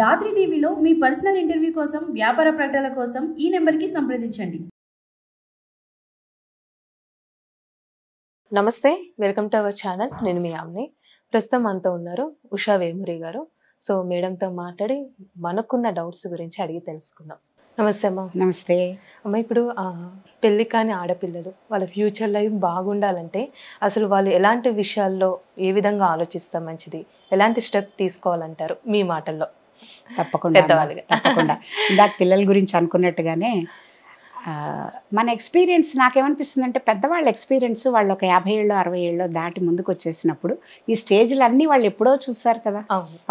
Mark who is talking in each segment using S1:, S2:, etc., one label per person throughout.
S1: దాత్రి టీవీలో మీ personal interview కోసం, వ్యాపార ప్రకటనల కోసం ఈ నెంబర్కి సంప్రదించండి.
S2: నమస్తే, వెల్కమ్ టు అవర్ ఛానల్. నేను మీ ఆమ్ని. ప్రస్తుతం మనతో ఉన్నారు ఉషా వేమూరి గారు. సో మేడంతో మాట్లాడి మనకున్న డౌట్స్ గురించి అడిగి తెలుసుకుందాం. నమస్తే అమ్మ.
S3: నమస్తే
S2: అమ్మ, ఇప్పుడు పెళ్లి కాని ఆడపిల్లలు వాళ్ళ ఫ్యూచర్ లైఫ్ బాగుండాలంటే అసలు వాళ్ళు ఎలాంటి విషయాల్లో ఏ విధంగా ఆలోచిస్తే మంచిది, ఎలాంటి స్టెప్ తీసుకోవాలంటారు మీ మాటల్లో?
S3: తప్పకుండా తప్పకుండా. ఇందాక పిల్లల గురించి అనుకున్నట్టుగానే మన ఎక్స్పీరియన్స్ నాకేమనిపిస్తుంది అంటే, పెద్దవాళ్ళ ఎక్స్పీరియన్స్ వాళ్ళు ఒక 50 ఏళ్ళు 60 ఏళ్ళు దాటి ముందుకు వచ్చేసినప్పుడు ఈ స్టేజ్లు అన్నీ వాళ్ళు ఎప్పుడో చూస్తారు కదా,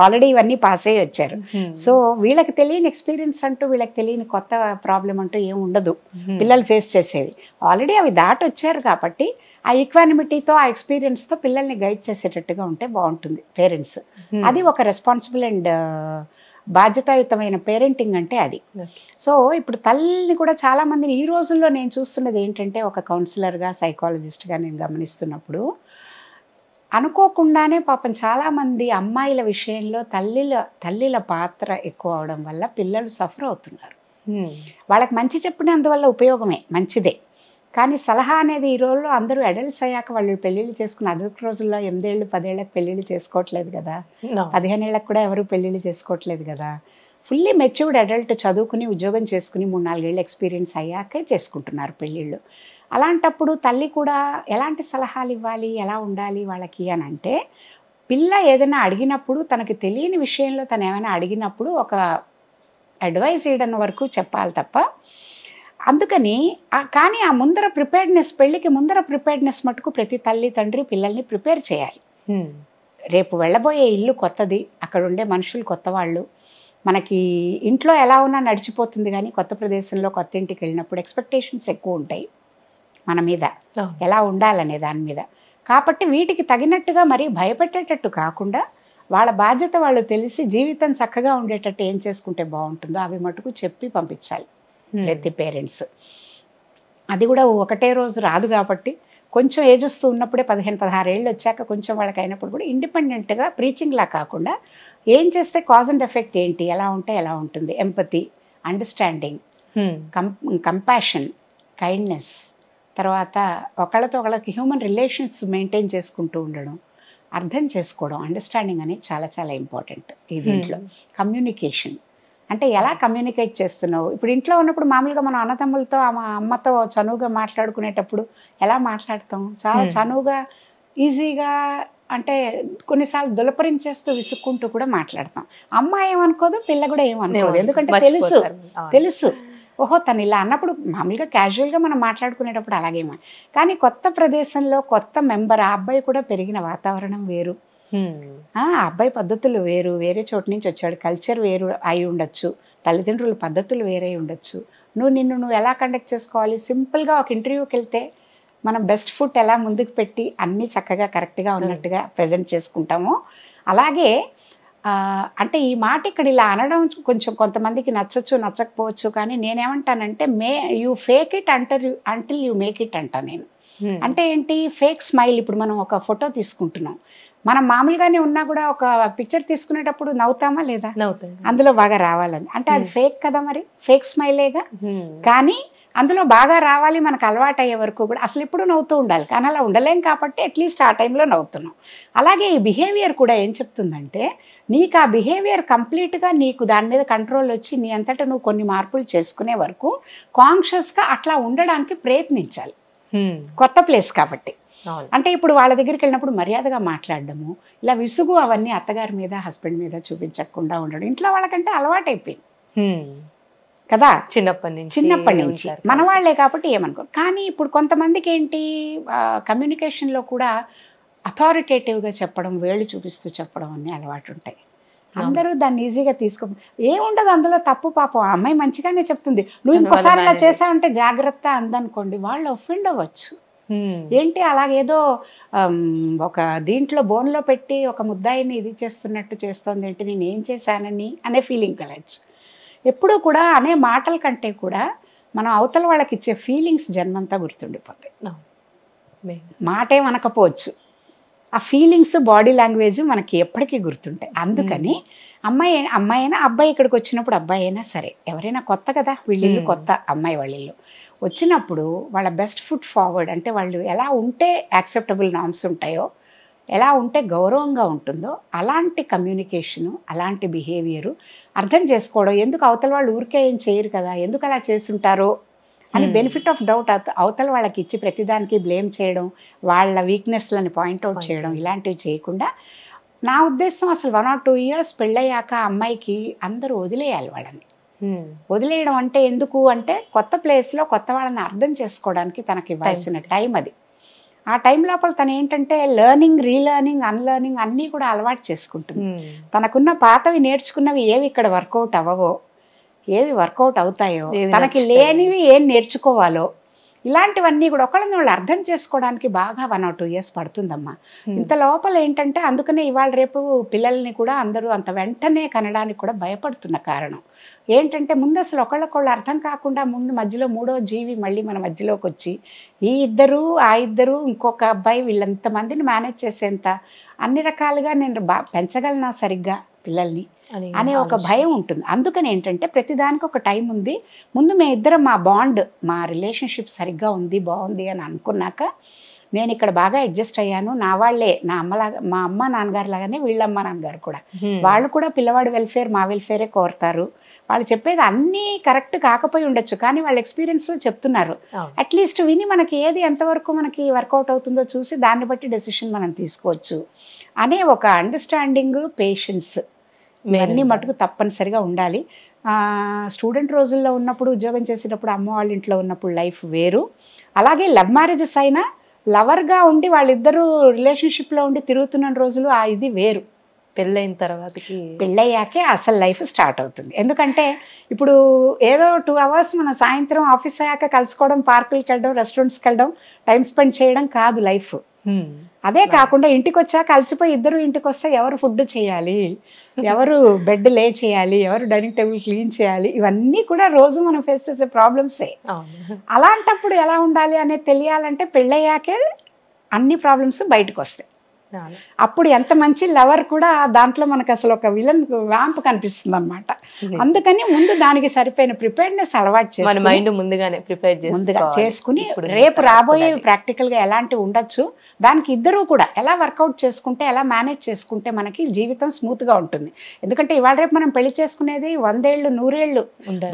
S3: ఆల్రెడీ ఇవన్నీ పాస్ అయ్యి వచ్చారు. సో వీళ్ళకి తెలియని ఎక్స్పీరియన్స్ అంటూ, వీళ్ళకి తెలియని కొత్త ప్రాబ్లం అంటూ ఏం ఉండదు పిల్లలు ఫేస్ చేసేవి. ఆల్రెడీ అవి దాటి వచ్చారు కాబట్టి ఆ ఈక్వానిమిటీతో, ఆ ఎక్స్పీరియన్స్తో పిల్లల్ని గైడ్ చేసేటట్టుగా ఉంటే బాగుంటుంది పేరెంట్స్. అది ఒక రెస్పాన్సిబుల్ అండ్ బాధ్యతాయుతమైన పేరెంటింగ్ అంటే అది. సో ఇప్పుడు తల్లిని కూడా చాలామందిని ఈ రోజుల్లో నేను చూస్తున్నది ఏంటంటే, ఒక కౌన్సిలర్గా, సైకాలజిస్ట్గా నేను గమనిస్తున్నప్పుడు అనుకోకుండానే పాపం చాలామంది అమ్మాయిల విషయంలో తల్లిల పాత్ర ఎక్కువ అవడం వల్ల పిల్లలు సఫర్ అవుతున్నారు. వాళ్ళకి మంచి చెప్పినందువల్ల ఉపయోగమే, మంచిదే. కానీ సలహా అనేది ఈ రోజుల్లో అందరూ అడల్ట్స్ అయ్యాక వాళ్ళు పెళ్ళిళ్ళు చేసుకుని, అదొక రోజుల్లో 8 ఏళ్ళు 10 ఏళ్ళకి పెళ్ళిళ్ళు చేసుకోవట్లేదు కదా, 15 ఏళ్ళకి కూడా ఎవరు పెళ్ళిళ్ళు చేసుకోవట్లేదు కదా. ఫుల్లీ మెచ్యూర్డ్ అడల్ట్ చదువుకుని ఉద్యోగం చేసుకుని 3-4 ఏళ్ళు ఎక్స్పీరియన్స్ అయ్యాకే చేసుకుంటున్నారు పెళ్ళిళ్ళు. అలాంటప్పుడు తల్లి కూడా ఎలాంటి సలహాలు ఇవ్వాలి, ఎలా ఉండాలి వాళ్ళకి అని అంటే, పిల్ల ఏదైనా అడిగినప్పుడు, తనకి తెలియని విషయంలో తను ఏమైనా అడిగినప్పుడు ఒక అడ్వైస్ ఇవ్వడం వరకు చెప్పాలి తప్ప, అందుకని కానీ ఆ ముందర ప్రిపేర్డ్నెస్, పెళ్ళికి ముందర ప్రిపేర్డ్నెస్ మటుకు ప్రతి తల్లి తండ్రి పిల్లల్ని ప్రిపేర్ చేయాలి. రేపు వెళ్ళబోయే ఇల్లు కొత్తది, అక్కడ ఉండే మనుషులు కొత్త వాళ్ళు. మనకి ఇంట్లో ఎలా ఉన్నా నడిచిపోతుంది, కానీ కొత్త ప్రదేశంలో కొత్త ఇంటికి వెళ్ళినప్పుడు ఎక్స్పెక్టేషన్స్ ఎక్కువ ఉంటాయి మన మీద, ఎలా ఉండాలనే దాని మీద. కాబట్టి వీటికి తగినట్టుగా మరీ భయపెట్టేటట్టు కాకుండా, వాళ్ళ బాధ్యత వాళ్ళు తెలిసి జీవితం చక్కగా ఉండేటట్టు ఏం చేసుకుంటే బాగుంటుందో అవి మటుకు చెప్పి పంపించాలి ప్రతి పేరెంట్స్. అది కూడా ఒకటే రోజు రాదు కాబట్టి, కొంచెం ఏజ్ వస్తూ ఉన్నప్పుడే 15-16 ఏళ్ళు వచ్చాక కొంచెం వాళ్ళకి అయినప్పుడు కూడా ఇండిపెండెంట్గా ప్రీచింగ్లా కాకుండా, ఏం చేస్తే కాజ్ అండ్ ఎఫెక్ట్ ఏంటి, ఎలా ఉంటే ఎలా ఉంటుంది, ఎంపతి, అండర్స్టాండింగ్, కంపాషన్, కైండ్నెస్, తర్వాత ఒకళ్ళతో ఒకళ్ళకి హ్యూమన్ రిలేషన్స్ మెయింటైన్ చేసుకుంటూ ఉండడం, అర్థం చేసుకోవడం, అండర్స్టాండింగ్ అనేది చాలా చాలా ఇంపార్టెంట్ ఈ దీంట్లో. కమ్యూనికేషన్ అంటే ఎలా కమ్యూనికేట్ చేస్తున్నావు. ఇప్పుడు ఇంట్లో ఉన్నప్పుడు మామూలుగా మనం అన్నతమ్ములతో, అమ్మతో చనువుగా మాట్లాడుకునేటప్పుడు ఎలా మాట్లాడతాం, చాలా చనువుగా ఈజీగా, అంటే కొన్నిసార్లు దులపరించేస్తూ విసుక్కుంటూ కూడా మాట్లాడతాం. అమ్మ ఏమనుకోదు, పిల్ల కూడా ఏమనుకోదు, ఎందుకంటే తెలుసు ఓహో తను ఇలా అన్నప్పుడు. మామూలుగా క్యాజువల్గా మనం మాట్లాడుకునేటప్పుడు అలాగేమో, కానీ కొత్త ప్రదేశంలో కొత్త మెంబర్, ఆ అబ్బాయి కూడా పెరిగిన వాతావరణం వేరు, ఆ అబ్బాయి పద్ధతులు వేరు, వేరే చోటు నుంచి వచ్చాడు, కల్చర్ వేరు అయి ఉండొచ్చు, తల్లిదండ్రుల పద్ధతులు వేరే ఉండొచ్చు. నువ్వు ఎలా కండక్ట్ చేసుకోవాలి. సింపుల్గా ఒక ఇంటర్వ్యూకి వెళ్తే మనం బెస్ట్ ఫుడ్ ఎలా ముందుకు పెట్టి అన్నీ చక్కగా కరెక్ట్గా ఉన్నట్టుగా ప్రజెంట్ చేసుకుంటామో, అలాగే అంటే ఈ మాట ఇక్కడ ఇలా అనడం కొంచెం కొంతమందికి నచ్చచ్చు నచ్చకపోవచ్చు, కానీ నేనేమంటానంటే you fake it until you make it అంటా నేను. అంటే ఏంటి, ఫేక్ స్మైల్. ఇప్పుడు మనం ఒక ఫోటో తీసుకుంటున్నాం, మనం మామూలుగానే ఉన్నా కూడా ఒక పిక్చర్ తీసుకునేటప్పుడు నవ్వుతామా లేదా, అందులో బాగా రావాలని, అంటే అది ఫేక్ కదా, మరి ఫేక్ స్మైలేగా. కానీ అందులో బాగా రావాలి, మనకు అలవాటు అయ్యే వరకు కూడా అసలు ఎప్పుడు నవ్వుతూ ఉండాలి, కానీ అలా ఉండలేం కాబట్టి అట్లీస్ట్ ఆ టైంలో నవ్వుతున్నాం. అలాగే ఈ బిహేవియర్ కూడా ఏం చెప్తుందంటే, నీకు ఆ బిహేవియర్ కంప్లీట్గా నీకు దాని మీద కంట్రోల్ వచ్చి నీ అంతటా నువ్వు కొన్ని మార్పులు చేసుకునే వరకు కాన్షియస్గా అట్లా ఉండడానికి ప్రయత్నించాలి, కొత్త ప్లేస్ కాబట్టి. అంటే ఇప్పుడు వాళ్ళ దగ్గరికి వెళ్ళినప్పుడు మర్యాదగా మాట్లాడడము, ఇలా విసుగు అవన్నీ అత్తగారి మీద హస్బెండ్ మీద చూపించకుండా ఉండడం ఇంట్లో వాళ్ళకంటే అలవాటైపోయింది కదా, చిన్నప్పటి నుంచి మన వాళ్ళే కాబట్టి ఏమనుకో. కానీ ఇప్పుడు కొంతమందికి ఏంటి, కమ్యూనికేషన్లో కూడా అథారిటేటివ్గా చెప్పడం, వేళ్ళు చూపిస్తూ చెప్పడం అన్నీ అలవాటు ఉంటాయి. అందరూ దాన్ని ఈజీగా ఏముండదు అందులో తప్పు. పాపం ఆ అమ్మాయి మంచిగానే చెప్తుంది, నువ్వు ఇంకోసారి ఇలా చేసావంటే జాగ్రత్త అందనుకోండి, వాళ్ళు ఒఫెండ్ అవ్వచ్చు. ఏంటి అలాగేదో ఒక దీంట్లో బోన్లో పెట్టి ఒక ముద్దాయిని ఇది చేస్తున్నట్టు చేస్తోంది ఏంటి, నేను ఏం చేశానని అనే ఫీలింగ్ కలగచ్చు. ఎప్పుడూ కూడా అనే మాటల కంటే కూడా మనం అవతల వాళ్ళకి ఇచ్చే ఫీలింగ్స్ జన్మంతా గుర్తుండిపోతాయి. మాటేమనకపోవచ్చు, ఆ ఫీలింగ్స్ బాడీ లాంగ్వేజ్ మనకి ఎప్పటికీ గుర్తుంటాయి. అందుకని అమ్మాయి అయినా అబ్బాయి ఇక్కడికి వచ్చినప్పుడు అబ్బాయి అయినా సరే ఎవరైనా కొత్త కదా, వీళ్ళిల్లు కొత్త, అమ్మాయి వాళ్ళిల్లు వచ్చినప్పుడు వాళ్ళ బెస్ట్ ఫుట్ ఫార్వర్డ్ అంటే వాళ్ళు ఎలా ఉంటే యాక్సెప్టబుల్ నామ్స్ ఉంటాయో, ఎలా ఉంటే గౌరవంగా ఉంటుందో అలాంటి కమ్యూనికేషను, అలాంటి బిహేవియరు అర్థం చేసుకోవడం. ఎందుకు అవతల వాళ్ళు ఊరికే ఏం చేయరు కదా, ఎందుకు అలా చేసుంటారో అని బెనిఫిట్ ఆఫ్ డౌట్ అవతల వాళ్ళకి ఇచ్చి ప్రతిదానికి బ్లేమ్ చేయడం, వాళ్ళ వీక్నెస్లని పాయింట్అవుట్ చేయడం, ఇలాంటివి చేయకుండా నా ఉద్దేశం అసలు 1 or 2 years పెళ్ళయ్యాక అమ్మాయికి అందరూ వదిలేయాలి వాళ్ళని. వదిలేయడం అంటే ఎందుకు అంటే కొత్త ప్లేస్లో కొత్త వాళ్ళని అర్థం చేసుకోవడానికి తనకి ఇవ్వాల్సిన టైం అది. ఆ టైం లోపల తను ఏంటంటే లెర్నింగ్, రీలెర్నింగ్, అన్లెర్నింగ్ అన్నీ కూడా అలవాటు చేసుకుంటుంది. తనకున్న పాతవి నేర్చుకున్నవి ఏవి ఇక్కడ వర్కౌట్ అవ్వవో, ఏవి వర్కౌట్ అవుతాయో, తనకి లేనివి ఏం నేర్చుకోవాలో, ఇలాంటివన్నీ కూడా ఒకళ్ళని వాళ్ళు అర్థం చేసుకోవడానికి బాగా 1 or 2 years పడుతుందమ్మా. ఇంత లోపల ఏంటంటే అందుకనే ఇవాళ రేపు పిల్లల్ని కూడా అందరూ అంత వెంటనే కనడానికి కూడా భయపడుతున్న కారణం ఏంటంటే ముందు అసలు ఒకళ్ళకొళ్ళు అర్థం కాకుండా ముందు మధ్యలో మూడో జీవి మళ్ళీ మన మధ్యలోకి వచ్చి ఈ ఇద్దరు ఆ ఇద్దరు ఇంకొక అబ్బాయి వీళ్ళంతమందిని మేనేజ్ చేసేంత అన్ని రకాలుగా నేను పెంచగలనా సరిగ్గా పిల్లల్ని అనే ఒక భయం ఉంటుంది. అందుకని ఏంటంటే ప్రతిదానికి ఒక టైం ఉంది. ముందు మేము ఇద్దరం మా బాండ్, మా రిలేషన్షిప్ సరిగ్గా ఉంది, బాగుంది అని అనుకున్నాక నేను ఇక్కడ బాగా అడ్జస్ట్ అయ్యాను. నా వాళ్ళే, నా అమ్మలాగా, మా అమ్మ నాన్నగారు లాగానే వీళ్ళమ్మ నాన్నగారు కూడా, వాళ్ళు కూడా పిల్లవాడి వెల్ఫేర్ మా వెల్ఫేరే కోరుతారు. వాళ్ళు చెప్పేది అన్నీ కరెక్ట్ కాకపోయి ఉండొచ్చు, కానీ వాళ్ళ ఎక్స్పీరియన్స్లో చెప్తున్నారు. అట్లీస్ట్ విని మనకి ఏది ఎంతవరకు మనకి వర్కౌట్ అవుతుందో చూసి దాన్ని బట్టి డెసిషన్ మనం తీసుకోవచ్చు అనే ఒక అండర్స్టాండింగ్, పేషెన్స్ ఇవన్నీ మటుకు తప్పనిసరిగా ఉండాలి. స్టూడెంట్ రోజుల్లో ఉన్నప్పుడు, ఉద్యోగం చేసేటప్పుడు, అమ్మ వాళ్ళ ఇంట్లో ఉన్నప్పుడు లైఫ్ వేరు. అలాగే లవ్ మ్యారేజెస్ అయినా లవర్గా ఉండి వాళ్ళిద్దరూ రిలేషన్షిప్లో ఉండి తిరుగుతున్న రోజులు ఇది వేరు.
S2: పెళ్ళైన తర్వాతకి,
S3: పెళ్ళయ్యాకే అసలు లైఫ్ స్టార్ట్ అవుతుంది. ఎందుకంటే ఇప్పుడు ఏదో 2 hours మన సాయంత్రం ఆఫీస్ అయ్యాక కలుసుకోవడం, పార్కులకి వెళ్ళడం, రెస్టారెంట్స్కి వెళ్ళడం, టైం స్పెండ్ చేయడం కాదు లైఫ్. అదే కాకుండా ఇంటికి వచ్చాక అలసిపోయి ఇద్దరు ఇంటికి వస్తే ఎవరు ఫుడ్ చేయాలి, ఎవరు బెడ్ లే చేయాలి, ఎవరు డైనింగ్ టేబుల్ క్లీన్ చేయాలి, ఇవన్నీ కూడా రోజు మనం ఫేస్ చేసే ప్రాబ్లమ్సే. అలాంటప్పుడు ఎలా ఉండాలి అనేది తెలియాలంటే పెళ్ళయ్యాకే అన్ని ప్రాబ్లమ్స్ బయటకు వస్తాయి. అప్పుడు ఎంత మంచి లవర్ కూడా దాంట్లో మనకు అసలు ఒక విలన్ వ్యాంప్ కనిపిస్తుంది అనమాట. అందుకని ముందు దానికి సరిపోయిన ప్రిపేర్నెస్ అలవాటు చేసి
S2: మైండ్ ముందుగానే
S3: ముందుగా చేసుకుని రేపు రాబోయే ప్రాక్టికల్గా ఎలాంటివి ఉండొచ్చు, దానికి ఇద్దరూ కూడా ఎలా వర్కౌట్ చేసుకుంటే, ఎలా మేనేజ్ చేసుకుంటే మనకి జీవితం స్మూత్గా ఉంటుంది. ఎందుకంటే ఇవాళ రేపు మనం పెళ్లి చేసుకునేది 100 ఏళ్ళు 100 ఏళ్ళు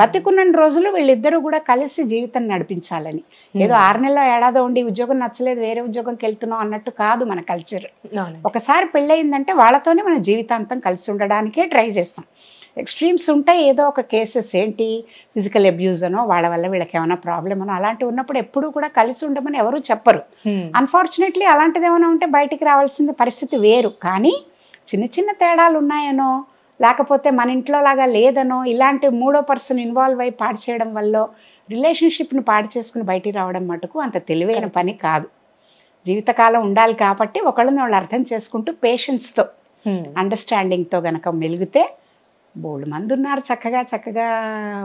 S3: బతికున్న రోజులు వీళ్ళిద్దరూ కూడా కలిసి జీవితం నడిపించాలని. ఏదో 6 నెలలో ఏడాదో ఉండి ఉద్యోగం నచ్చలేదు వేరే ఉద్యోగంకి వెళ్తున్నాం అన్నట్టు కాదు మన కల్చర్. ఒకసారి పెళ్ళయిందంటే వాళ్ళతోనే మన జీవితాంతం కలిసి ఉండడానికే ట్రై చేస్తాం. ఎక్స్ట్రీమ్స్ ఉంటాయి, ఏదో ఒక కేసెస్ ఏంటి ఫిజికల్ అబ్యూజ్ అనో, వాళ్ళ వల్ల వీళ్ళకి ఏమైనా ప్రాబ్లమ్ అనో, అలాంటివి ఉన్నప్పుడు ఎప్పుడూ కూడా కలిసి ఉండమని ఎవరు చెప్పరు. అన్ఫార్చునేట్లీ అలాంటిది ఏమైనా ఉంటే బయటికి రావాల్సిన పరిస్థితి వేరు. కానీ చిన్న చిన్న తేడాలు ఉన్నాయనో, లేకపోతే మన ఇంట్లో లాగా లేదనో, ఇలాంటి మూడో పర్సన్ ఇన్వాల్వ్ అయ్యి పాడు చేయడం వల్ల రిలేషన్షిప్ని పాడు చేసుకుని బయటికి రావడం మటుకు అంత తెలివైన పని కాదు. జీవితకాలం ఉండాలి కాబట్టి ఒకళ్ళని వాళ్ళు అర్థం చేసుకుంటూ పేషెన్స్తో, అండర్స్టాండింగ్తో గనక మెలిగితే బోల్డ్ మంది ఉన్నారు చక్కగా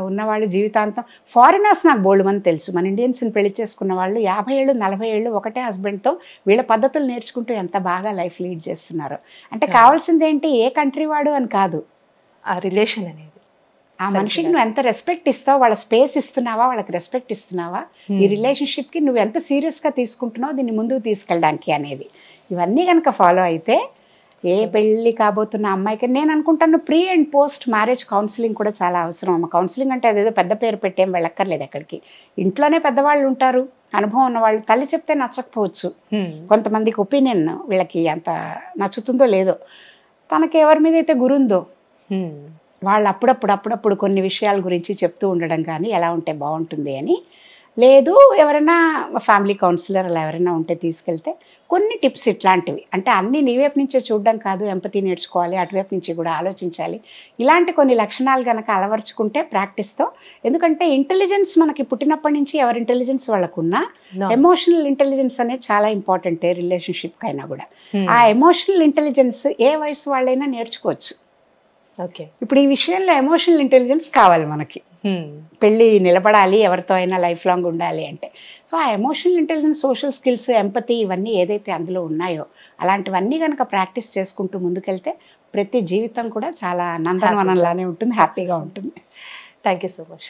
S3: ఉన్నవాళ్ళు జీవితాంతం. ఫారినర్స్ నాకు బోల్డ్ మంది తెలుసు. మన ఇండియన్స్ని పెళ్లి చేసుకున్న వాళ్ళు 50 ఏళ్ళు 40 ఏళ్ళు ఒకటే హస్బెండ్తో వీళ్ళ పద్ధతులు నేర్చుకుంటూ ఎంత బాగా లైఫ్ లీడ్ చేస్తున్నారు. అంటే కావాల్సింది ఏంటి, ఏ కంట్రీ వాడు అని కాదు,
S2: ఆ రిలేషన్ అనేది.
S3: ఆ మనిషికి నువ్వు ఎంత రెస్పెక్ట్ ఇస్తావు, వాళ్ళ స్పేస్ ఇస్తున్నావా, వాళ్ళకి రెస్పెక్ట్ ఇస్తున్నావా, ఈ రిలేషన్షిప్కి నువ్వు ఎంత సీరియస్గా తీసుకుంటున్నావు దీన్ని ముందుకు తీసుకెళ్ళడానికి అనేది. ఇవన్నీ కనుక ఫాలో అయితే ఏ పెళ్ళి కాబోతున్న అమ్మాయికి నేను అనుకుంటాను pre and post marriage counselling కూడా చాలా అవసరం అమ్మ. కౌన్సిలింగ్ అంటే అదేదో పెద్ద పేరు పెట్టేం వెళ్ళక్కర్లేదు ఎక్కడికి. ఇంట్లోనే పెద్దవాళ్ళు ఉంటారు, అనుభవం ఉన్నవాళ్ళు. తల్లి చెప్తే నచ్చకపోవచ్చు, కొంతమందికి ఒపీనియన్ వీళ్ళకి అంత నచ్చుతుందో లేదో, తనకి ఎవరి మీద అయితే గురుందో వాళ్ళు అప్పుడప్పుడు కొన్ని విషయాల గురించి చెప్తూ ఉండడం కానీ ఎలా ఉంటే బాగుంటుంది అని. లేదు ఎవరైనా ఫ్యామిలీ కౌన్సిలర్ అలా ఎవరైనా ఉంటే తీసుకెళ్తే కొన్ని టిప్స్ ఇట్లాంటివి, అంటే అన్నీ నీ వైపు నుంచే చూడడం కాదు, ఎంపతి నేర్చుకోవాలి, అటువైపు నుంచి కూడా ఆలోచించాలి. ఇలాంటి కొన్ని లక్షణాలు కనుక అలవర్చుకుంటే ప్రాక్టీస్తో, ఎందుకంటే ఇంటెలిజెన్స్ మనకి పుట్టినప్పటి నుంచి ఎవరి ఇంటెలిజెన్స్ వాళ్ళకున్నా ఎమోషనల్ ఇంటెలిజెన్స్ అనేది చాలా ఇంపార్టెంట్ ఏ రిలేషన్షిప్కి అయినా కూడా. ఆ ఎమోషనల్ ఇంటెలిజెన్స్ ఏ వయసు వాళ్ళైనా నేర్చుకోవచ్చు.
S2: ఓకే,
S3: ఇప్పుడు ఈ విషయంలో ఎమోషనల్ ఇంటెలిజెన్స్ కావాలి మనకి. పెళ్ళి నిలబడాలి, ఎవరితో అయినా లైఫ్ లాంగ్ ఉండాలి అంటే. సో ఆ emotional intelligence, social skills, empathy ఇవన్నీ ఏదైతే అందులో ఉన్నాయో అలాంటివన్నీ కనుక ప్రాక్టీస్ చేసుకుంటూ ముందుకెళ్తే ప్రతి జీవితం కూడా చాలా నందనవనంలానే ఉంటుంది, హ్యాపీగా ఉంటుంది.
S2: Thank you so much.